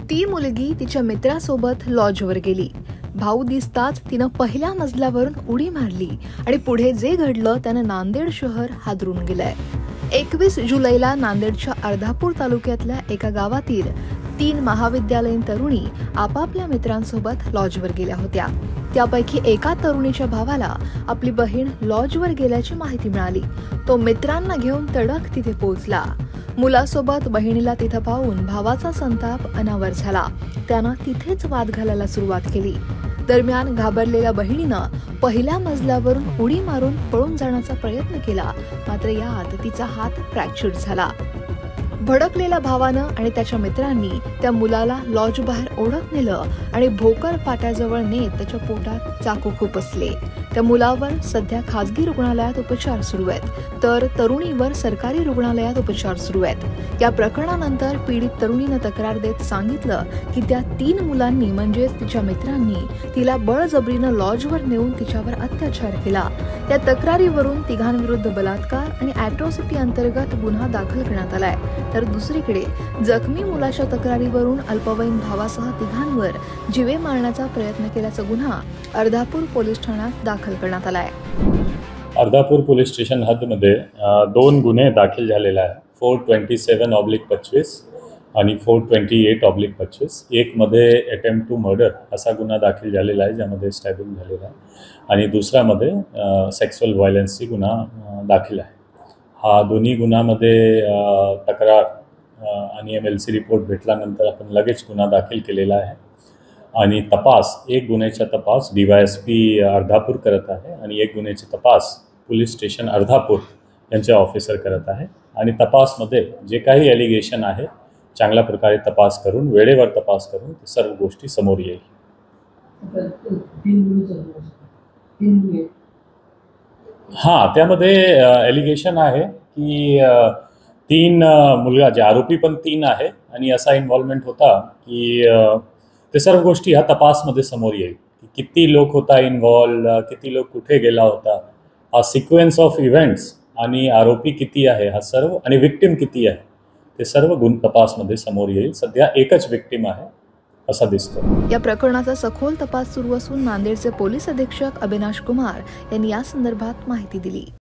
ती मुलगी तिच्या मित्रासोबत लॉजवर गेली। भाऊ दिसताच तिनं पहिल्या मजल्यावरून उडी मारली आणि पुढे जे घडलं त्यानं नांदेड शहर हादरून गेलंय। 21 जुलैला नांदेडच्या अर्धापूर तालुक्यातल्या एका गावातील 3 महाविद्यालयीन तरुणी आपापल्या मित्रांसोबत लॉजवर गेल्या होत्या। त्यापैकी एका तरुणीच्या भावाला आपली बहीण लॉजवर गेल्याची माहिती मिळाली। तो मित्रांना घेऊन तडक तिथे पोहोचला। मुलासोबत बहिणीला तिथं पाहून भावाचा संताप अनावर झाला। त्यानं तिथेच वाद घालायला सुरुवात केली। दरम्यान घाबरलेल्या बहिणीनं पहिल्या मजल्यावरून उडी मारून पळून जाण्याचा प्रयत्न केला, मात्र यात तिचा हात फ्रॅक्चर झाला। भडकलेल्या भावानं आणि त्याच्या मित्रांनी त्या मुलाला लॉज बाहेर ओढत नेलं आणि भोकर फाट्याजवळ नेत त्याच्या पोटात चाकू खुपसले। त्या मुलावर सध्या खासगी रुग्णालयात उपचार सुरू आहेत, तर तरुणीवर सरकारी रुग्णालयात उपचार सुरू आहेत। या प्रकरणानंतर पीडित तरुणीनं तक्रार देत सांगितलं की त्या 3 मुलांनी म्हणजेच तिच्या मित्रांनी तिला बळजबरीनं लॉजवर नेऊन तिच्यावर अत्याचार केला। त्या तक्रारीवरून तिघांविरुद्ध बलात्कार आणि अॅट्रॉसिटी अंतर्गत गुन्हा दाखल करण्यात आलाय। तर दुसरीकडे जखमी मुलाच्या तक्रारीवरून अल्पवयीन भावासह तिघांवर जीवे मारण्याचा प्रयत्न केल्याचा गुन्हा अर्धापूर पोलीस ठाण्यात दाखल करण्यात आलाय। अर्धापूर पोलीस स्टेशन हद्दमध्ये 2 गुन्हे दाखल झालेले आहेत। 427/25 आणि 428/25। एक मध्ये अटेम्प्ट टू मर्डर असा गुन्हा दाखल झालेला आहे, ज्यामध्ये स्टॅबिंग झालेला आहे, आणि दुसऱ्यामध्ये सेक्सुअल व्हायलन्सची गुन्हा दाखल आहे। हा दोन्ही गुन्ह्यामध्ये तक्रार आणि MLC रिपोर्ट भेटल्यानंतर आपण लगेच गुन्हा दाखल केलेला आहे आणि तपास एक गुन्ह्याचा तपास DYSP अर्धापूर करत आहे आणि एक गुन्ह्याचे तपास पोलीस स्टेशन अर्धापूर यांचे ऑफिसर करत आहे। आणि तपासमध्ये जे काही एलिगेशन आहे चांगल्या प्रकारे तपास करून वेळेवर तपास करून सर्व गोष्टी समोर येईल। हां, त्यामध्ये एलिगेशन आहे की 3 मुलगा जे आरोपी पण 3 आहे आणि असा इन्व्हॉल्वमेंट होता की ते सर्व गोष्टी ह्या तपासमध्ये समोर येईल की किती लोक होता इन्व्हॉल्व, किती लोक कुठे गेला होता, हा सिक्वेन्स ऑफ इव्हेंट्स आणि आरोपी किती आहे हा सर्व आणि विक्टिम किती आहे ते सर्व तपासमध्ये समोर येईल। सध्या एकच विक्टिम आहे असा दिसतो। या प्रकरणाचा सखोल तपास सुरू असून नांदेडचे पोलीस अधीक्षक अविनाश कुमार यांनी या संदर्भात माहिती दिली।